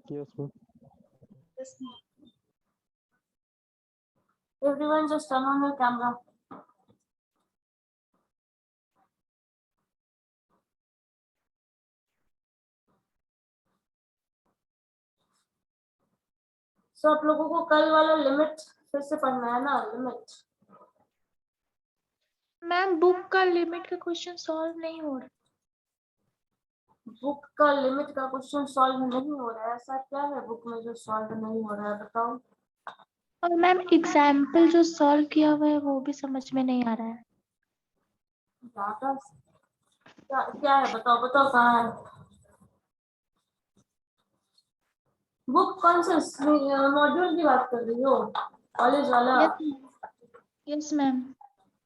Yes, ma'am. Everyone just turn on your camera. So आप लोगों को कल वाला लिमिट फिर से पढ़ना है ना, लिमिट। मैम बुक का लिमिट का क्वेश्चन सॉल्व नहीं हो रहा। बुक का लिमिट का क्वेश्चन सॉल्व नहीं हो रहा है, ऐसा क्या है बुक में जो सॉल्व नहीं हो रहा है, बताओ। और मैम एग्जाम्पल जो सॉल्व किया हुआ है वो भी समझ में नहीं आ रहा है। डाटा क्या क्या है, बताओ बताओ कहाँ है बुक? कौन से मॉड्यूल की बात कर रही हो? कॉलेज वाला? Yes ma'am.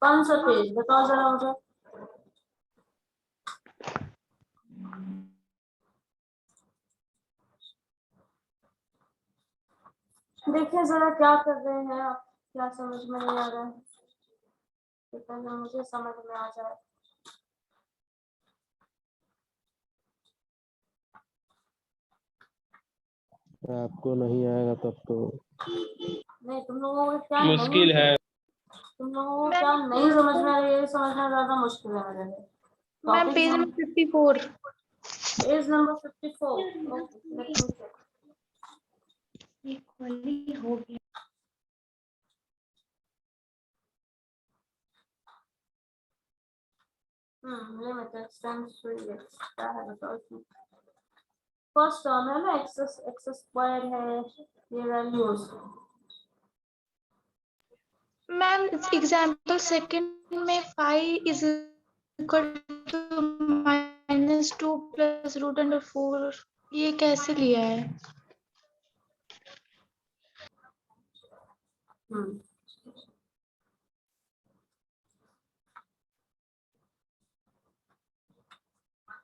कौन सा पेज बताओ जरा मुझे। देखिए जरा क्या कर रहे हैं आप, क्या समझ में नहीं आ रहा है, पहले मुझे समझ में आ जाए। आपको नहीं आएगा तब तो नहीं तुम लोगों को क्या मुश्किल है। तुम लोगों को क्या नहीं समझ में आ रहा है, ये समझना ज्यादा मुश्किल है मेरे लिए। Ma'am page number 54। Page number 54। Okay let me check. Equally हो गया। लिमिटेड स्टैंड्स क्या है बताओ इसमें। फर्स्ट टर्म है ना, एक्स स्क्वायर है, ये वैल्यूज। मैम एग्जाम्पल सेकंड में 5 इज इक्वल टू -2 प्लस √4, ये कैसे लिया है?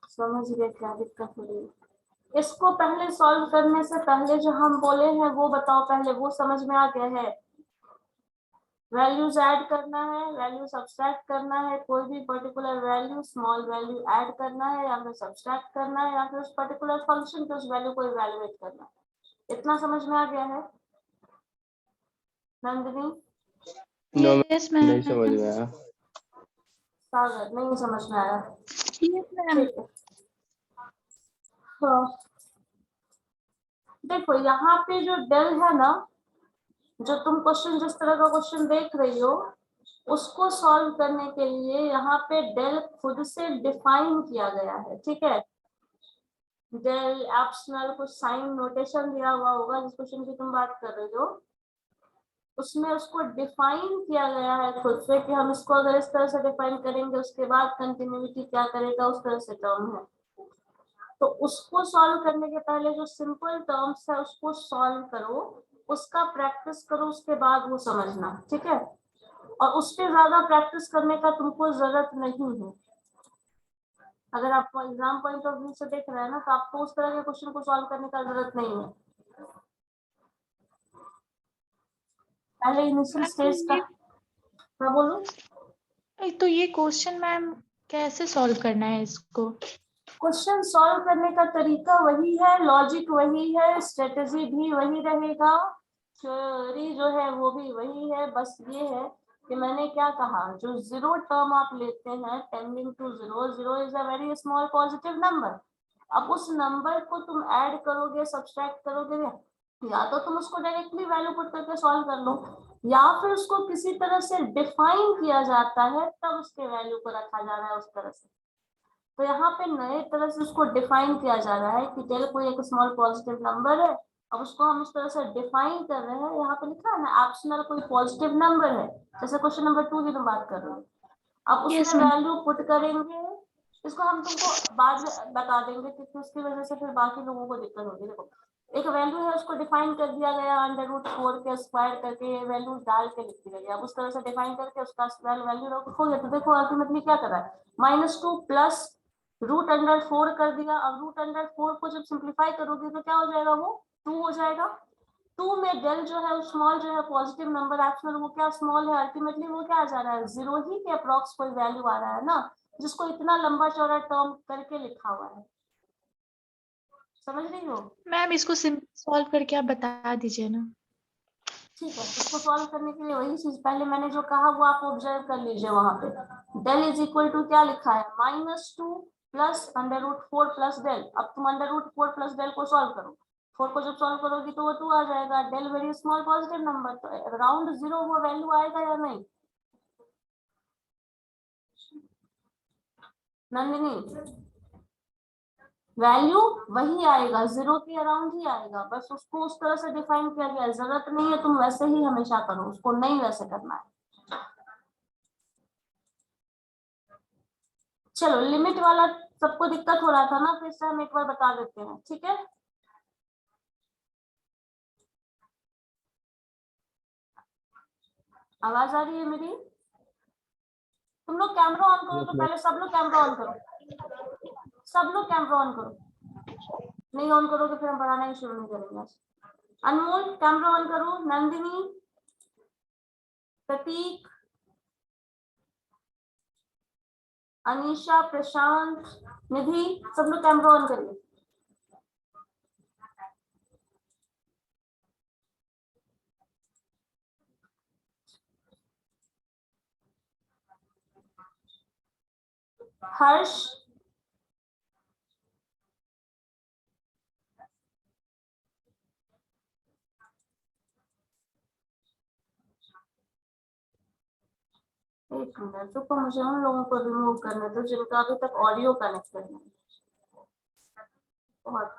समझ गए क्या दिक्कत हो रही है। इसको पहले सॉल्व करने से पहले जो हम बोले हैं वो बताओ, पहले वो समझ में आ गया है? वैल्यूज ऐड करना है, वैल्यू सब्सट्रैक्ट करना है, कोई भी particular value small value add करना है या फिर सब्सट्रैक्ट करना है या फिर उस पर्टिकुलर फंक्शन के उस वैल्यू को इवैल्यूएट करना है। इतना समझ में आ गया है नंदिनी? Yes ma'am. नहीं समझ में आया। सागर नहीं समझ में आया? Yes ma'am. ठीक है। हाँ देखो यहाँ पे जो डेल है ना, जो तुम क्वेश्चन जिस तरह का क्वेश्चन देख रही हो उसको सॉल्व करने के लिए यहाँ पे डेल खुद से डिफाइन किया गया है, ठीक है। डेल ऑप्शनल कुछ साइन नोटेशन दिया हुआ होगा जिस क्वेश्चन की तुम बात कर रही हो, उसमें उसको डिफाइन किया गया है खुद से कि हम इसको अगर इस तरह से डिफाइन करेंगे उसके बाद कंटिन्यूटी क्या करेगा, उस तरह से टर्म है। तो उसको सॉल्व करने के पहले जो सिंपल टर्म्स है उसको सॉल्व करो, उसका प्रैक्टिस करो, उसके बाद वो समझना, ठीक है। और उस पर ज्यादा प्रैक्टिस करने का तुमको जरूरत नहीं है। अगर आपको एग्जाम पॉइंट ऑफ व्यू से देख रहे हैं ना, तो आपको उस तरह के क्वेश्चन को सॉल्व करने का जरूरत नहीं है। पहले इनिशियल स्टेज का। हाँ बोलो। तो ये क्वेश्चन मैम कैसे सॉल्व करना है इसको? क्वेश्चन सॉल्व करने का तरीका वही है, लॉजिक वही है, स्ट्रेटेजी भी वही रहेगा, थ्योरी जो है वो भी वही है। बस ये है कि मैंने क्या कहा, जो जीरो टर्म आप लेते हैं tending to zero, zero is a very small positive number. अब उस नंबर को तुम ऐड करोगे, सब्सट्रैक्ट करोगे, या तो तुम उसको डायरेक्टली वैल्यू पुट करके सॉल्व कर लो, या फिर उसको किसी तरह से डिफाइन किया जाता है तब उसके वैल्यू को रखा जा रहा है उस तरह से। तो यहाँ पे नए तरह से उसको डिफाइन किया जा रहा है कि डेल कोई एक स्मॉल पॉजिटिव नंबर है, अब उसको हम इस तरह से डिफाइन कर रहे हैं। यहाँ पे लिखा है ना ऑप्शनल कोई पॉजिटिव नंबर है, जैसे क्वेश्चन नंबर 2 की तुम बात कर रहे हो। अब Yes, उसमें ma'am. वैल्यू पुट करेंगे, इसको हम तुमको बाद में बता देंगे क्योंकि उसकी वजह से फिर बाकी लोगों को दिक्कत होगी। देखो एक वैल्यू है, उसको डिफाइन कर दिया गया √4 के स्क्वायर करके वैल्यू डाल के लिख दिया गया। अब उस तरह से डिफाइन करके उसका वैल्यू रखोगे तो देखो अल्टीमेटली क्या कर रहा है, -2 प्लस √4 कर दिया। अब √4 को जब सिंप्लीफाई करोगे तो क्या हो जाएगा, वो 2 हो जाएगा। 2 में डेल जो है स्मॉल जो है पॉजिटिव नंबर ऑप्शनल वो क्या स्मॉल है, अल्टीमेटली वो क्या आ जा रहा है, जीरो ही के अप्रॉक्स कोई वैल्यू आ रहा है ना, जिसको इतना लंबा चौड़ा टर्म करके लिखा हुआ है। समझ रही हो? मैम इसको सिंपल सॉल्व करके आप बता दीजिए ना। ठीक है, इसको सॉल्व करने के लिए वही चीज पहले मैंने जो कहा वो आप ऑब्जर्व कर लीजिए। वहां पे डेल इज इक्वल टू क्या लिखा है, -2 प्लस √4 प्लस डेल। अब तुम √4 प्लस डेल को सॉल्व करो, 4 को जब सॉल्व करोगी तो वो 2 आ जाएगा। Del very small positive number, तो अराउंड 0 वो वैल्यू आएगा या नहीं नंदिनी? वैल्यू वही आएगा, 0 के अराउंड ही आएगा, बस उसको उस तरह से डिफाइन किया गया है। जरूरत नहीं है तुम वैसे ही हमेशा करो, उसको नहीं वैसे करना है। चलो लिमिट वाला सबको दिक्कत हो रहा था ना, फिर से हम एक बार बता देते हैं, ठीक है? आवाज आ रही है मेरी? तुम लोग कैमरा ऑन करो, तो पहले सब लोग कैमरा ऑन करो, सब लोग कैमरा ऑन करो। नहीं ऑन करोगे फिर हम पढ़ाना ही शुरू नहीं करेंगे। अनमोल कैमरा ऑन करो, नंदिनी, प्रतीक, अनीशा, प्रशांत, निधि, सब लोग कैमरा ऑन करिए। हर्ष, एक मिनट रुको, मुझे उन लोगों को रिमूव करने दो जिनका अभी तक ऑडियो कनेक्टेड नहीं। बहुत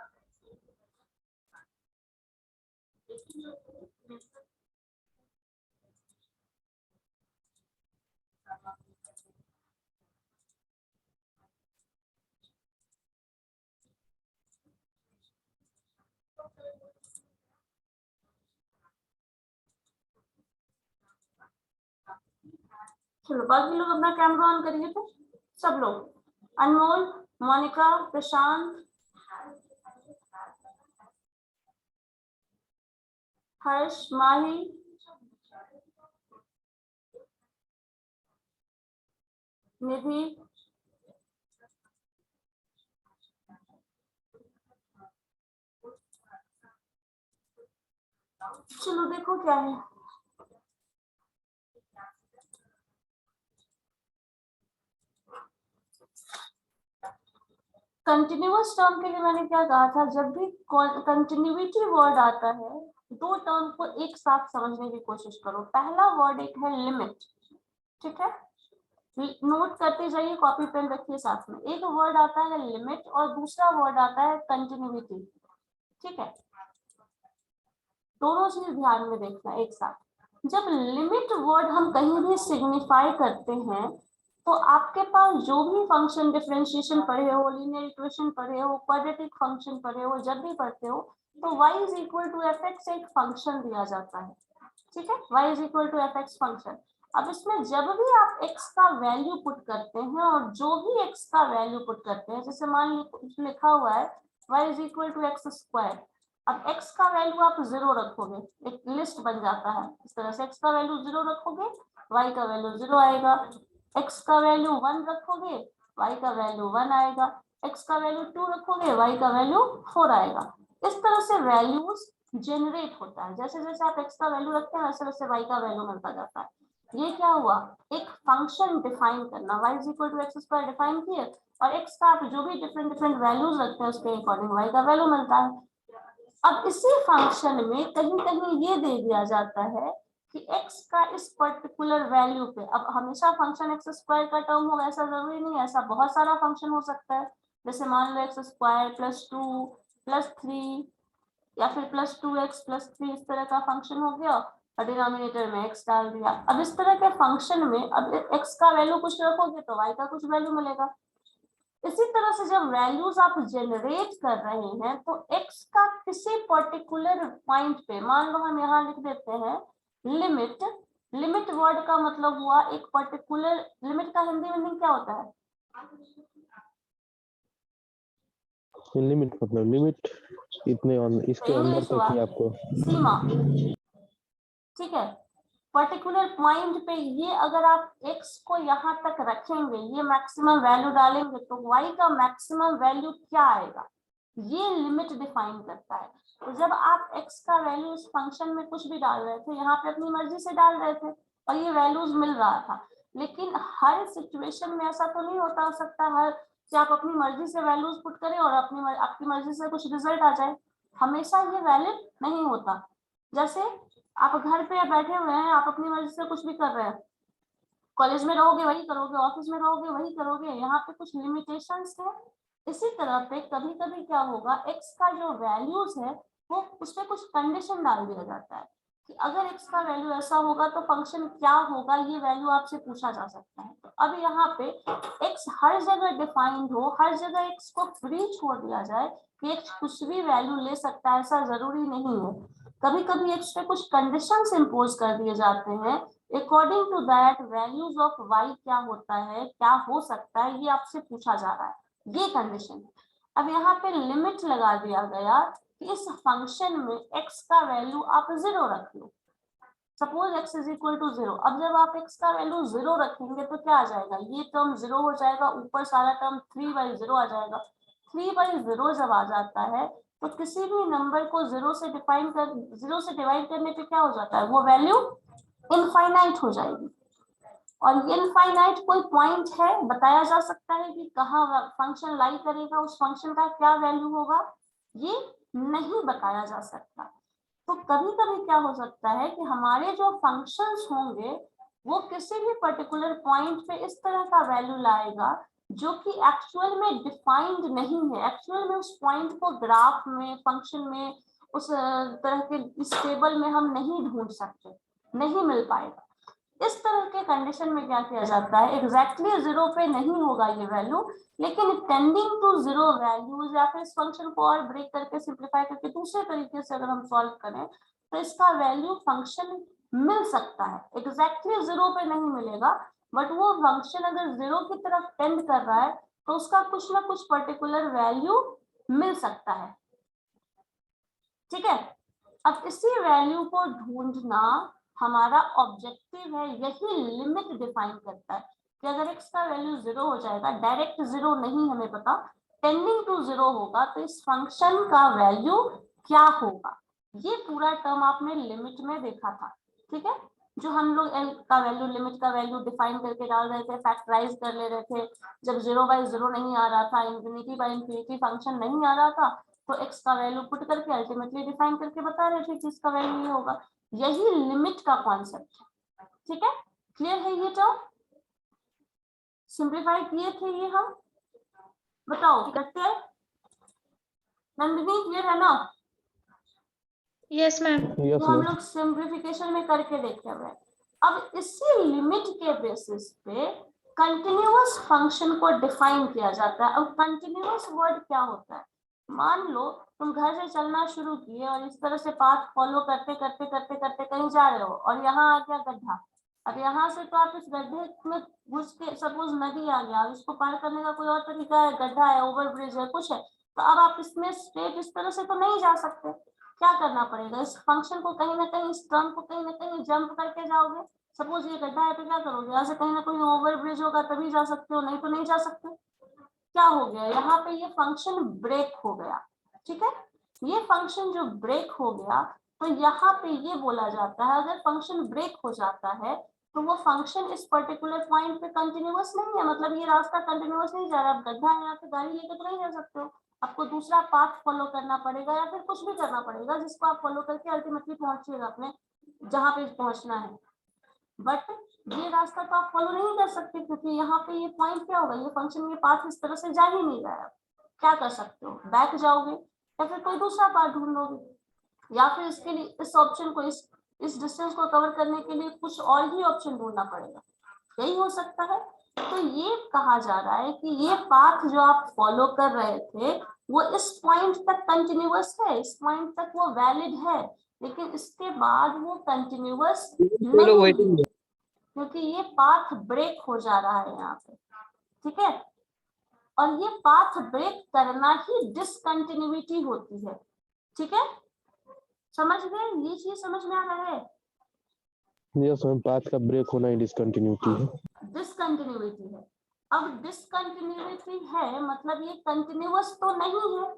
चलो बाकी लोग अपना कैमरा ऑन करिए, तो सब लोग, अनमोल, मोनिका, प्रशांत, हर्ष, माही, निधि, चलो देखो क्या है। कंटिन्यूअस टर्म के लिए मैंने क्या कहा था, जब भी कंटिन्यूटी वर्ड आता है, दो टर्म को एक साथ समझने की कोशिश करो। पहला वर्ड एक है लिमिट, ठीक है? नोट करते जाइए, कॉपी पेन रखिए साथ में। एक वर्ड आता है लिमिट और दूसरा वर्ड आता है कंटिन्यूटी, ठीक है? दोनों चीज ध्यान में देखना एक साथ। जब लिमिट वर्ड हम कहीं भी सिग्निफाई करते हैं, तो आपके पास जो भी फंक्शन डिफरेंशिएशन पढ़े हो, लीनियर इक्वेशन पढ़े हो, क्वाड्रेटिक फंक्शन पढ़े हो, जब भी पढ़ते हो तो y is equal to F X एक फंक्शन दिया जाता है, ठीक है? y is equal to F X function. अब इसमें जब भी आप x का वैल्यू पुट करते हैं, और जो भी x का वैल्यू पुट करते हैं, जैसे मान लीजिए लिखा हुआ है y is equal to X square, अब x का वैल्यू आप 0 रखोगे, एक लिस्ट बन जाता है इस तरह से। x का वैल्यू 0 रखोगे, y का वैल्यू 0 आएगा। x का वैल्यू 1 रखोगे, y का वैल्यू 1 आएगा। x का वैल्यू 2 रखोगे, y का वैल्यू 4 आएगा। इस तरह से वैल्यूज जनरेट होता है। जैसे जैसे आप x का वैल्यू रखते हैं, वैसे वैसे y का वैल्यू मिलता जाता है। ये क्या हुआ, एक फंक्शन डिफाइन करना। y is equal to X square define किए, और x का आप जो भी डिफरेंट डिफरेंट वैल्यूज रखते हैं उसके अकॉर्डिंग y का वैल्यू मिलता है। अब इसी फंक्शन में कहीं कहीं ये दे दिया जाता है कि x का इस पर्टिकुलर वैल्यू पे, अब हमेशा फंक्शन एक्स स्क्वायर का टर्म होगा ऐसा जरूरी नहीं है, ऐसा बहुत सारा फंक्शन हो सकता है। जैसे मान लो एक्स स्क्वायर प्लस 2 प्लस 3, या फिर प्लस 2x प्लस 3, इस तरह का फंक्शन हो गया और डिनोमिनेटर में x डाल दिया। अब इस तरह के फंक्शन में अब x का वैल्यू कुछ रखोगे तो y का कुछ वैल्यू मिलेगा। इसी तरह से जब वैल्यूज आप जनरेट कर रहे हैं, तो x का किसी पर्टिकुलर पॉइंट पे, मान लो हम यहाँ लिख देते हैं लिमिट। लिमिट वर्ड का मतलब हुआ एक पर्टिकुलर, लिमिट का हिंदी मीनिंग क्या होता है? लिमिट मतलब लिमिट इतने इसके अंदर तक ही आपको सीमा, ठीक है? पर्टिकुलर पॉइंट पे ये अगर आप x को यहाँ तक रखेंगे, ये मैक्सिमम वैल्यू डालेंगे, तो y का मैक्सिमम वैल्यू क्या आएगा? ये लिमिट डिफाइन करता है। तो जब आप x का वैल्यू इस फंक्शन में कुछ भी डाल रहे थे, यहाँ पे अपनी मर्जी से डाल रहे थे और ये वैल्यूज मिल रहा था, लेकिन हर सिचुएशन में ऐसा तो नहीं होता हो सकता हर कि आप अपनी मर्जी से वैल्यूज पुट करें और आपकी मर्जी से कुछ रिजल्ट आ जाए। हमेशा ये वैलिड नहीं होता। जैसे आप घर पे बैठे हुए हैं, आप अपनी मर्जी से कुछ भी कर रहे हैं, कॉलेज में रहोगे वही करोगे, ऑफिस में रहोगे वही करोगे, यहाँ पे कुछ लिमिटेशंस है। इसी तरह पे कभी कभी क्या होगा, x का जो वैल्यूज है वो उसमें कुछ कंडीशन डाल दिया जाता है कि अगर x का वैल्यू ऐसा होगा तो फंक्शन क्या होगा, ये वैल्यू आपसे पूछा जा सकता है। तो अब यहाँ पे x हर जगह डिफाइंड हो, हर जगह x को फ्री छोड़ दिया जाए कि x कुछ भी वैल्यू ले सकता है, ऐसा जरूरी नहीं है। कभी कभी x पे कुछ कंडीशंस इम्पोज कर दिए जाते हैं, according to that values of y क्या होता है, क्या हो सकता है, ये आपसे पूछा जा रहा है, ये कंडीशन। अब यहाँ पे लिमिट लगा दिया गया कि इस फंक्शन में x का वैल्यू आप 0 रख लो। Suppose x is equal to 0। अब जब आप x का वैल्यू 0 रखेंगे तो क्या आ जाएगा, ये टर्म 0 हो जाएगा, ऊपर सारा टर्म 3/0 आ जाएगा। 3/0 जब आ जाता है तो किसी भी नंबर को 0 से डिवाइड करने पे क्या हो जाता है, वो वैल्यू इनफाइनाइट हो जाएगी। और इनफाइनाइट कोई पॉइंट है, बताया जा सकता है कि कहाँ फंक्शन लाई करेगा, उस फंक्शन का क्या वैल्यू होगा, ये नहीं बताया जा सकता। तो कभी कभी क्या हो सकता है कि हमारे जो फंक्शंस होंगे वो किसी भी पर्टिकुलर पॉइंट पे इस तरह का वैल्यू लाएगा जो कि एक्चुअल में डिफाइंड नहीं है। एक्चुअल में उस पॉइंट को ग्राफ में, फंक्शन में, उस तरह के इस टेबल में हम नहीं ढूंढ सकते, नहीं मिल पाएगा। इस तरह के कंडीशन में क्या किया जाता है, एग्जैक्टली 0 पे नहीं होगा ये वैल्यू, लेकिन टेंडिंग टू 0 वैल्यूज, या फिर इस फंक्शन को और ब्रेक करके सिंप्लीफाई करके दूसरे तरीके से अगर हम सॉल्व करें तो इसका वैल्यू फंक्शन मिल सकता है। एग्जैक्टली 0 पे नहीं मिलेगा, बट वो फंक्शन अगर 0 की तरफ टेंड कर रहा है तो उसका कुछ ना कुछ पर्टिकुलर वैल्यू मिल सकता है। ठीक है, अब इसी वैल्यू को ढूंढना हमारा ऑब्जेक्टिव है। यही लिमिट डिफाइन करता है कि अगर x का वैल्यू 0 हो जाएगा, डायरेक्ट 0 नहीं हमें पता, टेंडिंग टू 0 होगा, तो इस फंक्शन का वैल्यू क्या होगा। ये पूरा टर्म आपने लिमिट में देखा था। ठीक है, जो हम लोग l का वैल्यू, लिमिट का वैल्यू डिफाइन करके डाल रहे थे, फैक्टराइज कर ले रहे थे, जब 0/0 नहीं आ रहा था, इंफिनिटी फंक्शन नहीं आ रहा था, तो x का वैल्यू पुट करके अल्टीमेटली डिफाइन करके बता रहे थे कि इसका वैल्यू ये होगा। यही लिमिट का कॉन्सेप्ट है। ठीक है, क्लियर है ये टर्म? सिंप्लीफाई किए थे ये हम, बताओ करते हैं? नंदिनी क्लियर है ना? Yes ma'am. यस तो हम मैम। लोग सिंप्लीफिकेशन में करके देखे हुए। अब इसी लिमिट के बेसिस पे कंटिन्यूअस फंक्शन को डिफाइन किया जाता है। अब कंटिन्यूअस वर्ड क्या होता है, मान लो तुम घर से चलना शुरू किए और इस तरह से पाथ फॉलो करते करते करते करते कहीं जा रहे हो और यहाँ आ गया गड्ढा। अब यहाँ से तो आप इस गड्ढे में घुस के, सपोज नदी आ गया, इसको पार करने का कोई और तरीका है, गड्ढा है, ओवरब्रिज है, कुछ है, तो अब आप इसमें स्ट्रेट इस तरह से तो नहीं जा सकते। क्या करना पड़ेगा, इस फंक्शन को कहीं ना कहीं, इस टर्म को कहीं ना कहीं जंप करके जाओगे। सपोज ये गड्ढा है तो क्या करोगे, यहाँ से कहीं ना कहीं ओवरब्रिज होगा तभी जा सकते हो, नहीं तो नहीं जा सकते। क्या हो गया यहाँ पे, ये फंक्शन ब्रेक हो गया। ठीक है, ये फंक्शन जो ब्रेक हो गया, तो यहाँ पे ये बोला जाता है अगर फंक्शन ब्रेक हो जाता है तो वो फंक्शन इस पर्टिकुलर पॉइंट पे कंटिन्यूअस नहीं है, मतलब ये रास्ता कंटिन्यूअस नहीं जा रहा। आप गड्ढा है, यहाँ पे गाड़ी लेकर तो नहीं जा सकते हो, आपको दूसरा पाथ फॉलो करना पड़ेगा या फिर कुछ भी करना पड़ेगा जिसको आप फॉलो करके अल्टीमेटली पहुंचिएगा अपने जहां पे पहुंचना है। बट ये रास्ता तो आप फॉलो नहीं कर सकते क्योंकि यहाँ पे ये पॉइंट क्या होगा, ये फंक्शन, ये पाथ इस तरह से जा ही नहीं रहा है। क्या कर सकते हो, बैक जाओगे या फिर कोई दूसरा पाथ ढूंढ लोगे, या फिर इसके लिए इस ऑप्शन को, इस डिस्टेंस को कवर करने के लिए कुछ और ही ऑप्शन ढूंढना पड़ेगा। यही हो सकता है। तो ये कहा जा रहा है कि ये पाथ जो आप फॉलो कर रहे थे वो इस पॉइंट तक कंटिन्यूअस है, इस पॉइंट तक वो वैलिड है, लेकिन इसके बाद वो कंटिन्यूअस नहीं है क्योंकि ये पाथ ब्रेक हो जा रहा है यहाँ पे। ठीक है, और ये पाथ ब्रेक करना ही डिसकंटिन्यूटी होती है। ठीक है, समझ गए, ये चीज समझ में आ रहा है? यस मैम, पाथ का ब्रेक होना ही डिसकंटिन्यूटी है। डिसकंटिन्यूटी है। अब डिसकंटिन्यूटी है मतलब ये कंटिन्यूअस तो नहीं है,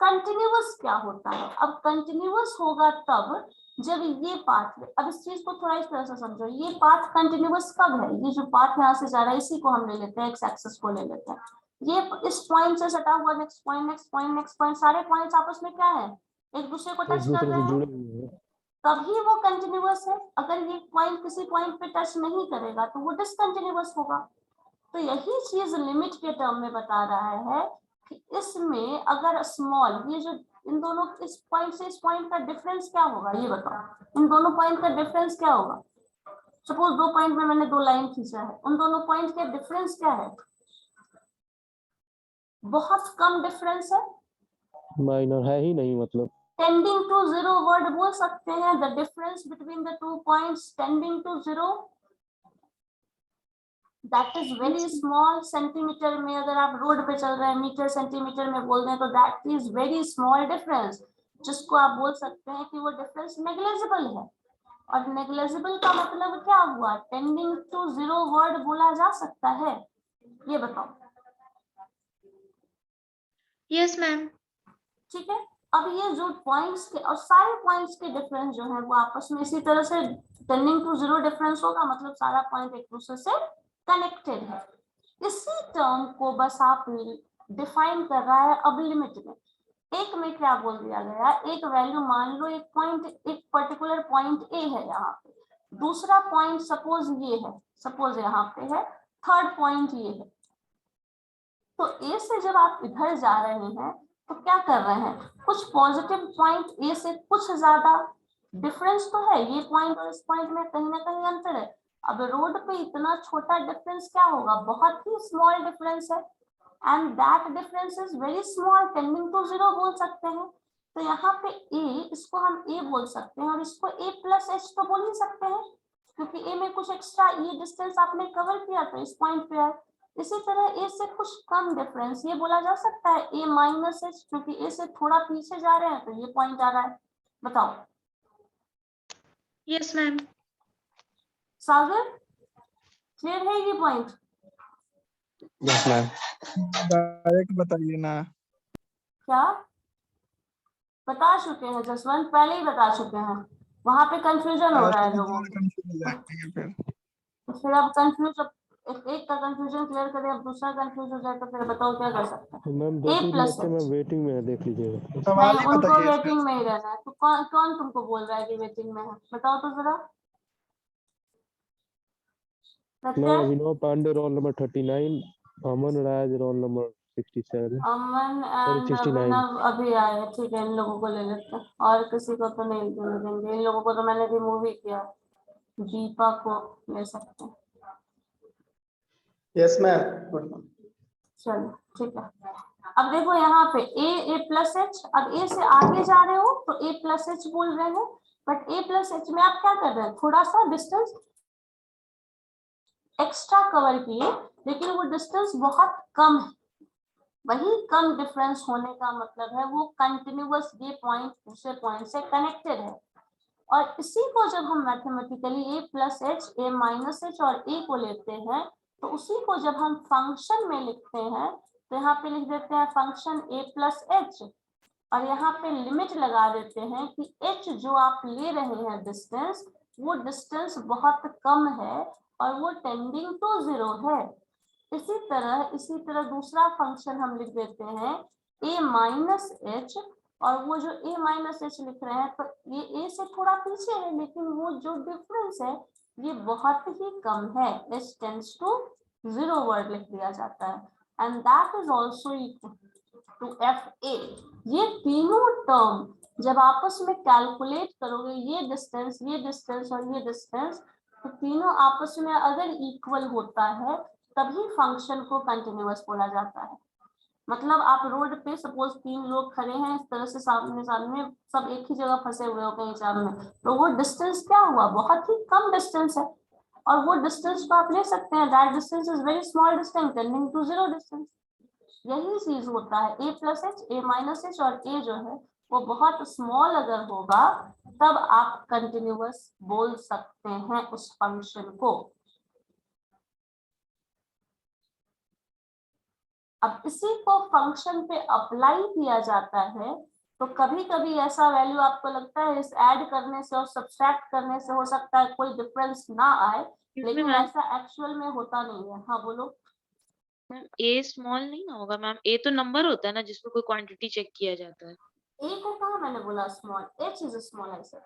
कंटिन्यूअस क्या होता है? अब कंटिन्यूअस होगा तब जब ये पाथ, अब इस चीज को थोड़ा इस तरह से समझो, ये पाथ कंटिन्यूअस कब है? ये जो पाथ यहाँ से जा रहा है इसी को हम ले लेते हैं, एक्स एक्सिस को ले लेते हैं, ये इस पॉइंट से सटा हुआ next point, next point, next point, सारे पॉइंट्स आपस में क्या है? एक दूसरे को एक टच कर दूसरे रहे से हैं, जुड़े हुए हैं। तभी वो कंटिन्यूअस है। अगर ये पॉइंट किसी पॉइंट पे टच नहीं करेगा तो वो डिसकंटिन्यूअस होगा। तो यही चीज लिमिट के टर्म में बता रहा है कि इसमें अगर स्मॉल, ये जो इन दोनों, इस पॉइंट से इस पॉइंट का डिफरेंस क्या होगा ये बताओ? इन दोनों पॉइंट का डिफरेंस क्या होगा? सपोज दो पॉइंट में मैंने दो लाइन खींचा है, उन दोनों पॉइंट के डिफरेंस क्या है? बहुत कम डिफरेंस है, माइनर है ही नहीं, मतलब टेंडिंग टू जीरो वर्ड बोल सकते हैं, the difference between the two points tending to zero, that is very small. Centimetre में अगर आप रोड पे चल रहे हैं, मीटर सेंटीमीटर में बोल रहे हैं, तो that is very small difference, जिसको आप बोल सकते हैं कि वो डिफरेंस नेग्लिजिबल है। और नेग्लिजिबल का मतलब क्या हुआ? टेंडिंग टू जीरो वर्ड बोला जा सकता है, ये बताओ। Yes ma'am. ठीक है, अब ये जो पॉइंट्स के और सारे पॉइंट्स के डिफरेंस जो है वो आपस में इसी तरह से टेंडिंग टू जीरो डिफरेंस होगा, मतलब सारा पॉइंट एक दूसरे से कनेक्टेड है। इसी टर्म को बस आप डिफाइन कर रहा है अब लिमिट में। एक में क्या बोल दिया गया, एक वैल्यू मान लो, एक पॉइंट, एक पर्टिकुलर पॉइंट ए है यहाँ पे, दूसरा पॉइंट सपोज ये है, सपोज यहाँ पे है, थर्ड पॉइंट ये है। तो ए से जब आप इधर जा रहे हैं तो क्या कर रहे हैं? कुछ पॉजिटिव पॉइंट ए से कुछ ज्यादा डिफरेंस तो है, ये पॉइंट और इस पॉइंट में कहीं ना कहीं अंतर है। अब रोड पे इतना छोटा डिफरेंस क्या होगा? बहुत ही स्मॉल डिफरेंस है, and that difference is very small, tending to zero बोल सकते हैं। तो यहाँ पे ए, इसको हम ए बोल सकते हैं, और इसको ए प्लस एच तो बोल ही सकते हैं, क्योंकि ए में कुछ एक्स्ट्रा ये डिस्टेंस आपने कवर किया तो इस पॉइंट पे है। इसी तरह ए से कुछ कम डिफरेंस ये बोला जा सकता है ए माइनस एच, क्योंकि ए से थोड़ा पीछे जा रहे हैं तो ये पॉइंट आ रहा है। बताओ। Yes ma'am. सागर, क्लियर है ये पॉइंट? Yes ma'am. डायरेक्ट बताइए ना। क्या बता चुके हैं जसवंत? पहले ही बता चुके हैं, वहां पे कंफ्यूजन हो रहा है लोगों को। कंफ्यूज हो जाएंगे फिर। तो फिर अब कंफ्यूज, एक का कंफ्यूजन क्लियर करें, अब दूसरा कंफ्यूज हो जाए तो फिर बताओ क्या कर सकते हैं? मैम ए 2-3 प्लस बच्चे मैम वेटिंग में है, देख लीजिएगा। सवाल नहीं, ही उनको बताइए वेटिंग में ही रहना है। तो कौन कौन तुमको बोल रहा है कि वेटिंग में है? बताओ तो जरा। Ma'am Pratyay, Abhinav Pandey roll number 39, Aman Raj roll number 67, Aman sorry and 69। Abhinav अभी आए, ठीक है, इन लोगों को ले लेते हैं, और किसी को तो नहीं देंगे, इन लोगों को तो मैंने रिमूव ही किया। दीपा को ले सकते हैं, यस मैम। चलो ठीक है। अब देखो यहाँ पे ए प्लस एच, अब ए से आगे जा रहे हो तो ए प्लस एच बोल रहे हैं, बट ए प्लस एच में आप क्या कर रहे हैं? थोड़ा सा डिस्टेंस एक्स्ट्रा कवर किए, लेकिन वो डिस्टेंस बहुत कम है। वही कम डिफरेंस होने का मतलब है वो कंटिन्यूअस, ये पॉइंट दूसरे पॉइंट से कनेक्टेड है। और इसी को जब हम mathematically A plus H, A minus H और ए को लेते हैं, तो उसी को जब हम फंक्शन में लिखते हैं तो यहाँ पे लिख देते हैं फंक्शन ए प्लस एच, और यहाँ पे लिमिट लगा देते हैं कि एच जो आप ले रहे हैं डिस्टेंस, वो डिस्टेंस बहुत कम है और वो टेंडिंग टू जीरो है। इसी तरह दूसरा फंक्शन हम लिख देते हैं ए माइनस एच, और वो जो ए माइनस एच लिख रहे हैं तो ये ए से थोड़ा पीछे है, लेकिन वो जो डिफरेंस है ये बहुत ही कम है, H tends to zero word लिख दिया जाता है, and that is also equal to F A. ये तीनों टर्म जब आपस में कैलकुलेट करोगे, ये डिस्टेंस और ये डिस्टेंस, तो तीनों आपस में अगर इक्वल होता है तभी फंक्शन को कंटिन्यूअस बोला जाता है। मतलब आप रोड पे सपोज 3 लोग खड़े हैं इस तरह से सामने सामने, सब एक ही जगह फंसे हुए हो कहीं चारों में, तो वो डिस्टेंस क्या हुआ? बहुत ही कम डिस्टेंस है, और वो डिस्टेंस को आप ले सकते हैं, that distance is very small distance tending to zero distance. यही चीज होता है A plus H, A minus H, और ए जो है वो बहुत स्मॉल अगर होगा तब आप कंटिन्यूअस बोल सकते हैं उस फंक्शन को। अब इसी को फंक्शन पे अप्लाई किया जाता है, तो कभी कभी ऐसा वैल्यू आपको लगता है इस ऐड करने से और सब्सट्रैक्ट करने से हो सकता है कोई डिफरेंस ना आए, लेकिन मैम ऐसा एक्चुअल में होता नहीं है। हाँ बोलो। मैम ए स्मॉल नहीं ना होगा मैम, ए तो नंबर होता है ना जिसमें कोई क्वांटिटी चेक किया जाता है। ए को कहा मैंने बोला small, H is small, I said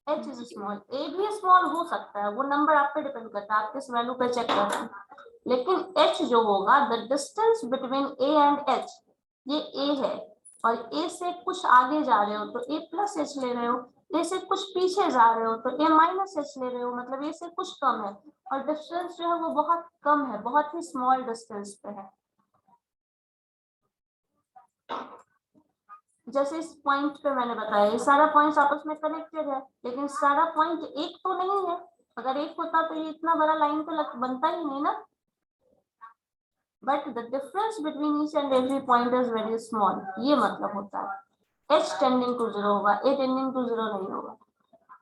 H is small. A भी स्मॉल हो सकता है, वो नंबर आप पे डिपेंड करता है, आप किस वैल्यू पे चेक कर रहे हैं। लेकिन एच जो होगा, the distance between A and H, ये ए है और ए से कुछ आगे जा रहे हो तो ए प्लस एच ले रहे हो, ए से कुछ पीछे जा रहे हो तो ए माइनस एच ले रहे हो, मतलब ए से कुछ कम है। और डिस्टेंस जो है वो बहुत कम है, बहुत ही स्मॉल डिस्टेंस पे है। जैसे इस पॉइंट पे मैंने बताया, ये सारा पॉइंट्स आपस में कनेक्टेड है, लेकिन सारा पॉइंट एक तो नहीं है। अगर एक होता तो ये इतना बड़ा लाइन तो बनता ही नहीं ना। But the difference between each and every point is very small, ये मतलब होता है। h टेंडिंग टू 0 होगा, a टेंडिंग टू 0 नहीं होगा।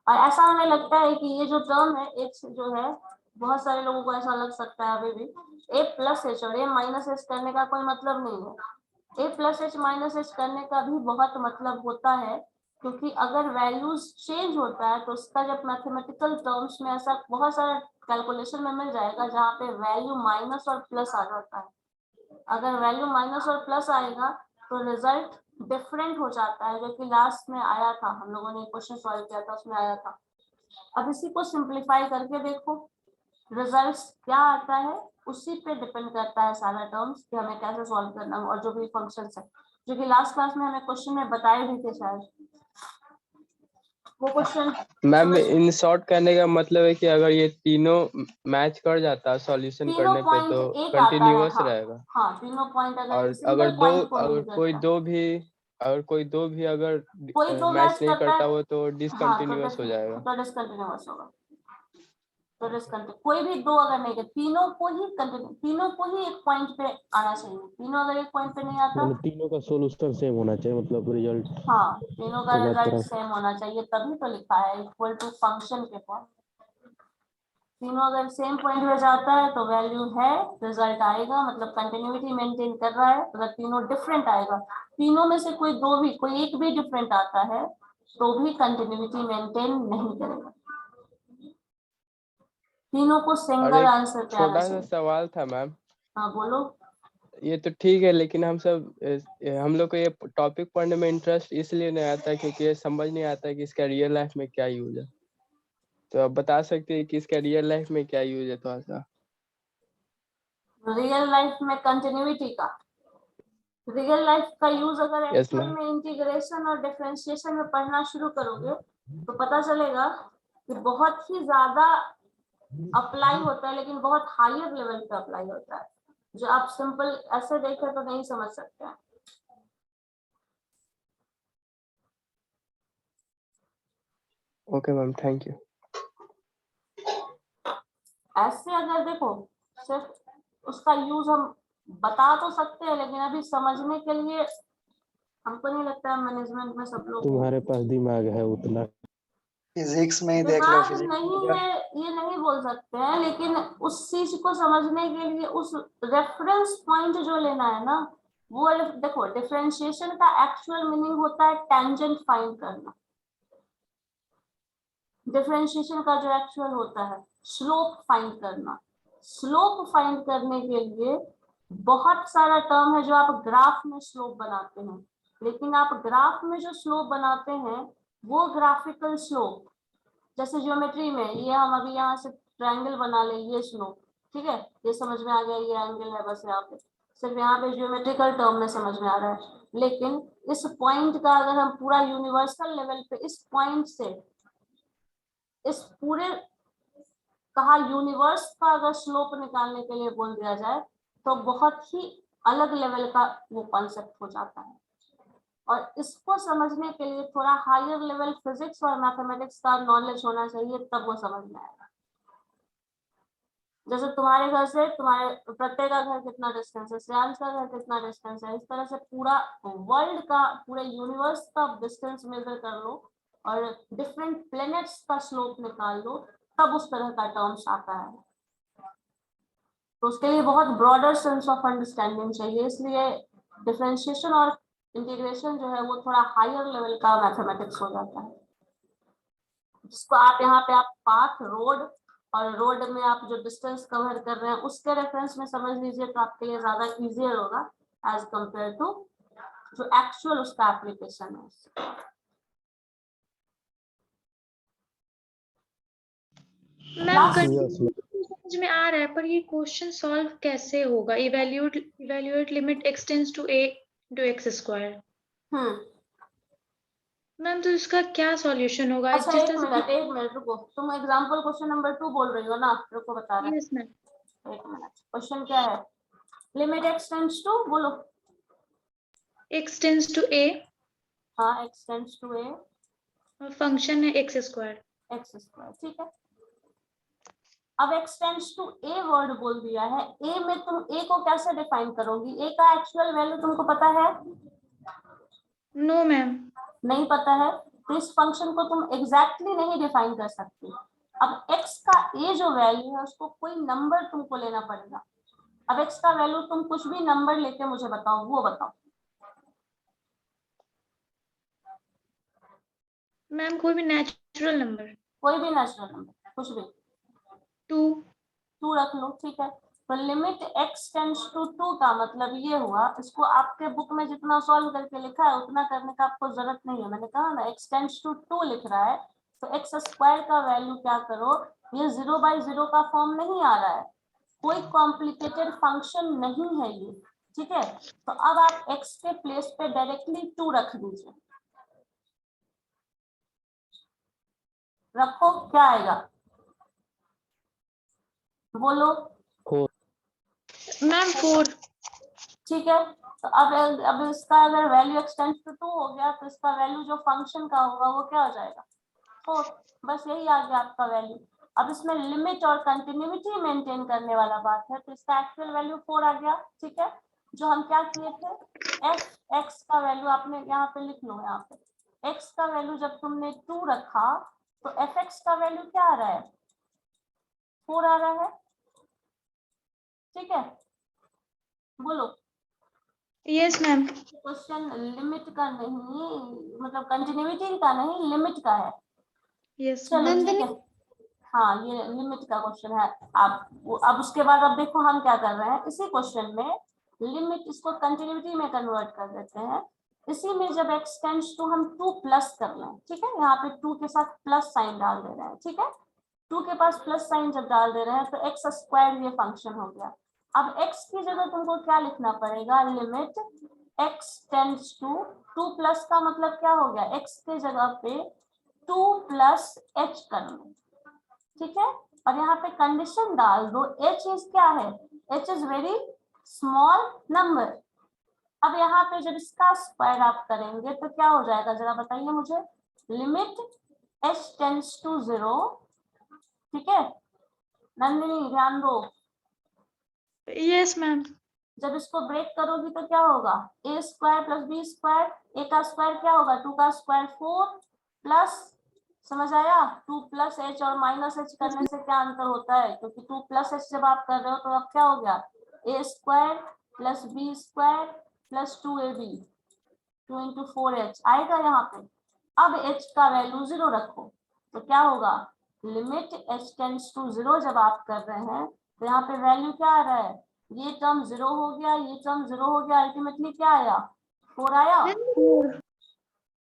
और ऐसा हमें लगता है कि ये जो टर्म है h जो है, बहुत सारे लोगों को ऐसा लग सकता है अभी भी, a प्लस एच और a माइनस एच करने का कोई मतलब नहीं है। a plus H minus H करने का भी बहुत मतलब होता है, क्योंकि अगर वैल्यूज चेंज होता है तो उसका जब मैथमेटिकल टर्म्स में ऐसा बहुत सारा कैलकुलेशन में मिल जाएगा जहाँ पे वैल्यू माइनस और प्लस आ जाता है। अगर वैल्यू माइनस और प्लस आएगा तो रिजल्ट डिफरेंट हो जाता है, जो कि लास्ट में आया था, हम लोगों ने क्वेश्चन सॉल्व किया था उसमें आया था। अब इसी को सिंप्लीफाई करके देखो, रिजल्ट्स क्या आता है उसी पे डिपेंड करता है सारा टर्म्स कि हमें कैसे सॉल्व करना है, और जो भी फंक्शंस है जो कि लास्ट क्लास में हमें क्वेश्चन में बताए भी थे शायद, वो क्वेश्चन मैम समझ। इन शॉर्ट कहने का मतलब है कि अगर ये तीनों मैच कर जाता है सॉल्यूशन तीनों करने पे पॉइंट तो एक आता है, कंटिन्यूअस हाँ रहेगा। हाँ, तीनों पॉइंट अगर और एक सिंगल पॉइंट को अगर नहीं करता, कोई दो भी अगर कोई दो मैच मैच नहीं करता करता है, वो तो हाँ तो डिसकंटिन्यूअस हो जाएगा। डिसकंटिन्यूअस होगा। तो डिसकंटिन्यू कोई भी दो अगर नहीं, तीनों को ही तीनों को ही एक पॉइंट पे आना चाहिए। तीनों अगर एक पॉइंट पे नहीं आता, मतलब तीनों का सोल्यूशन सेम होना चाहिए, मतलब रिजल्ट हाँ तीनों का अलग रिजल्ट तरह। सेम होना चाहिए, तभी तो लिखा है इक्वल टू फंक्शन के पॉइंट। तीनों अगर सेम पॉइंट पे जाता है तो वैल्यू है, रिजल्ट आएगा, मतलब कंटिन्यूटी मेंटेन कर रहा है। अगर तीनों डिफरेंट आएगा, तीनों में से कोई एक भी डिफरेंट आता है तो भी कंटिन्यूटी मेंटेन नहीं करेगा। तीनों को और सिंगल एक आंसर पे आना छोटा सा चाहिए। सवाल था मैम। हाँ बोलो। ये तो ठीक है, लेकिन हम लोग को ये टॉपिक पढ़ने में इंटरेस्ट इसलिए नहीं आता क्योंकि ये समझ नहीं आता कि इसका रियल लाइफ में क्या यूज है। तो आप बता सकते हैं कि इसका रियल लाइफ में क्या यूज है थोड़ा सा? रियल लाइफ में कंटिन्यूटी का, रियल लाइफ का यूज अगर यस एक्चुअल मैम। में इंटीग्रेशन और डिफरेंशिएशन में पढ़ना शुरू करोगे तो पता चलेगा कि बहुत ही ज्यादा अप्लाई होता है, लेकिन बहुत हायर लेवल पे अप्लाई होता है, जो आप सिंपल ऐसे देखे तो नहीं समझ सकते हैं। Okay ma'am, thank you. ऐसे अगर देखो, सिर्फ उसका यूज हम बता तो सकते हैं, लेकिन अभी समझने के लिए हमको नहीं लगता है मैनेजमेंट में सब लोग तुम्हारे पास दिमाग है उतना? फिजिक्स में ही देख लो, दिमाग फिजिक्स नहीं अगर है ये नहीं बोल सकते हैं, लेकिन उस चीज को समझने के लिए उस रेफरेंस पॉइंट जो लेना है ना, वो देखो, डिफरेंशिएशन का एक्चुअल मीनिंग होता है टेंजेंट फाइंड करना। डिफरेंशिएशन का जो एक्चुअल होता है स्लोप फाइंड करना। स्लोप फाइंड करने के लिए बहुत सारा टर्म है जो आप ग्राफ में स्लोप बनाते हैं, लेकिन आप ग्राफ में जो स्लोप बनाते हैं वो ग्राफिकल स्लोप, जैसे ज्योमेट्री में ये हम अभी यहाँ से ट्रायंगल बना ले, ये स्लोप, ठीक है, ये समझ में आ गया, ये एंगल है, बस यहाँ पे सिर्फ यहाँ पे ज्योमेट्रिकल टर्म में समझ में आ रहा है। लेकिन इस पॉइंट का अगर हम पूरा यूनिवर्सल लेवल पे इस पॉइंट से इस पूरे कहा यूनिवर्स का अगर स्लोप निकालने के लिए बोल दिया जाए तो बहुत ही अलग लेवल का वो कॉन्सेप्ट हो जाता है। और इसको समझने के लिए थोड़ा हायर लेवल फिजिक्स और मैथमेटिक्स का नॉलेज होना चाहिए, तब वो समझ में आएगा। जैसे तुम्हारे घर से तुम्हारे प्रत्येक का घर कितना डिस्टेंस है, श्रेयांश का घर कितना डिस्टेंस है, इस तरह से पूरा वर्ल्ड का, पूरे यूनिवर्स का डिस्टेंस मेजर कर लो और डिफरेंट प्लैनेट्स का स्लोप निकाल लो, तब उस तरह का टर्म्स आता है। तो उसके लिए बहुत ब्रॉडर सेंस ऑफ अंडरस्टैंडिंग चाहिए, इसलिए डिफरेंशिएशन और इंटीग्रेशन जो है वो थोड़ा हायर लेवल का मैथमेटिक्स हो जाता है, जिसको आप यहाँ पे आप पाथ, रोड और रोड में आप जो डिस्टेंस कवर कर रहे हैं उसके रेफरेंस में समझ लीजिए तो आपके लिए ज्यादा इजियर होगा एज कंपेयर टू जो एक्चुअल उसका एप्लीकेशन है। मैम Yes, समझ में आ रहा है, पर ये क्वेश्चन सॉल्व कैसे होगा? Evaluate limit x tends to a into x square. Ma'am तो इसका क्या सॉल्यूशन होगा? अच्छा एक मिनट रुको, तुम एग्जांपल क्वेश्चन नंबर 2 बोल रही हो ना? रुको बता रहे हैं। Yes ma'am. एक मिनट, क्वेश्चन क्या है? लिमिट एक्सटेंड्स टू, बोलो। एक्सटेंड्स टू a हाँ, एक्सटेंड्स टू ए और फंक्शन है x स्क्वायर। एक्स स्क्वायर, ठीक है। अब एक्सटेंड्स टू ए वर्ड बोल दिया है, ए में तुम ए को कैसे डिफाइन करोगी? ए का एक्चुअल वैल्यू तुमको पता है? No ma'am. नहीं पता है, तो इस फंक्शन को तुम एग्जैक्टली नहीं डिफाइन कर सकती। अब x का a जो वैल्यू है उसको कोई नंबर तुमको लेना पड़ेगा। अब x का वैल्यू तुम कुछ भी नंबर लेके मुझे बताओ, वो बताओ। मैम कोई भी नेचुरल नंबर। कोई भी नेचुरल नंबर, कुछ भी। 2 रख लो, ठीक है। तो लिमिट x टेंड्स टू 2 का मतलब ये हुआ, इसको आपके बुक में जितना सॉल्व करके लिखा है उतना करने का आपको जरूरत नहीं है। मैंने कहा ना x टेंड्स टू 2 लिख रहा है तो x स्क्वायर का वैल्यू क्या करो, ये 0/0 का फॉर्म नहीं आ रहा है, कोई कॉम्प्लिकेटेड फंक्शन नहीं है ये, ठीक है। तो अब आप x के प्लेस पे डायरेक्टली 2 रख दीजिए। रखो, क्या आएगा बोलो? मैम 4। ठीक है। तो अब इसका अगर वैल्यू एक्सटेंड टू 2 हो गया तो इसका वैल्यू जो फंक्शन का होगा वो क्या हो जाएगा? 4। बस यही आ गया आपका वैल्यू। अब इसमें लिमिट और कंटिन्यूटी मेंटेन करने वाला बात है, तो इसका एक्चुअल वैल्यू 4 आ गया, ठीक है। जो हम क्या किए थे, एफ एक्स का वैल्यू आपने यहाँ पे लिख लो, यहाँ पे एक्स का वैल्यू जब तुमने 2 रखा तो एफ एक्स का वैल्यू क्या आ रहा है? 4 आ रहा है, ठीक है। बोलो। Yes ma'am. क्वेश्चन लिमिट का नहीं, मतलब कंटिन्यूटी का नहीं, लिमिट का है। यस चलो ठीक है, हाँ ये लिमिट का क्वेश्चन है। अब उसके बाद अब देखो हम क्या कर रहे हैं, इसी क्वेश्चन में लिमिट इसको कंटिन्यूटी में कन्वर्ट कर देते हैं। इसी में जब x टेंड्स टू हम 2 प्लस कर लें, ठीक है, यहाँ पे 2 के साथ प्लस साइन डाल दे रहे हैं, ठीक है। 2 के पास प्लस साइन जब डाल दे रहे हैं तो x स्क्वायर ये फंक्शन हो गया। अब x की जगह तुमको क्या लिखना पड़ेगा, limit x tends to 2 plus का मतलब क्या हो गया, x के जगह पे 2 प्लस h कर लो, ठीक है। और यहाँ पे कंडीशन डाल दो, h इज क्या है, h is very small number. अब यहाँ पे जब इसका स्क्वायर आप करेंगे तो क्या हो जाएगा, जरा बताइए मुझे। लिमिट h टेंड्स टू 0, ठीक है। नंदिनी ध्यान दो, यस मैम। जब इसको ब्रेक करोगी तो क्या होगा, a square plus b square, a का स्क्वायर क्या होगा, 2 का स्क्वायर 4 प्लस, समझ आया, 2 प्लस h और माइनस h करने से क्या अंतर होता है, क्योंकि 2 प्लस h जब आप कर रहे हो तो अब क्या हो गया, a square plus b square plus 2ab, 2 into 4h आएगा यहाँ पे। अब h का वैल्यू 0 रखो तो क्या होगा, लिमिट h टेंड्स टू 0 जब आप कर रहे हैं तो यहाँ पे वैल्यू क्या आ रहा है, ये टर्म 0 हो गया, ये टर्म 0 हो गया, अल्टीमेटली क्या आया, 4 आया।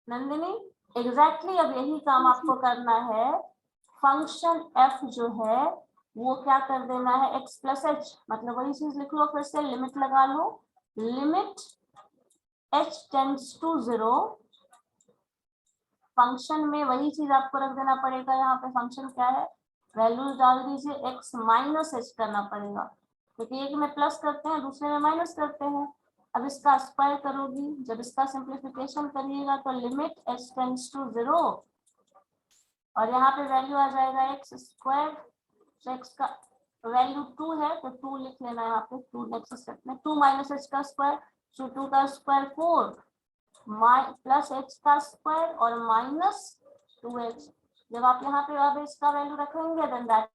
नंदिनी एग्जैक्टली अब यही काम आपको करना है, फंक्शन f जो है वो क्या कर देना है, x प्लस h, मतलब वही चीज लिख लो, फिर से लिमिट लगा लो, limit h tends to 0, function में वही चीज आपको रख देना पड़ेगा, यहाँ पे फंक्शन क्या है, वैल्यूज डाल दीजिए, x माइनस h करना पड़ेगा, क्योंकि एक में प्लस करते हैं दूसरे में माइनस करते हैं। अब इसका स्क्वायर करोगी, जब इसका सिंप्लीफिकेशन करिएगा तो लिमिट h टेंड्स टू 0 और यहाँ पे वैल्यू आ जाएगा x स्क्वायर, तो x का वैल्यू 2 है तो 2 लिख लेना यहाँ पे, 2 नेक्स्ट स्टेप में 2 माइनस h का स्क्वायर, तो 2 का स्क्वायर 4 प्लस h का स्क्वायर और माइनस 2h। जब आप यहाँ पे अब इसका वैल्यू रखेंगे देन दैट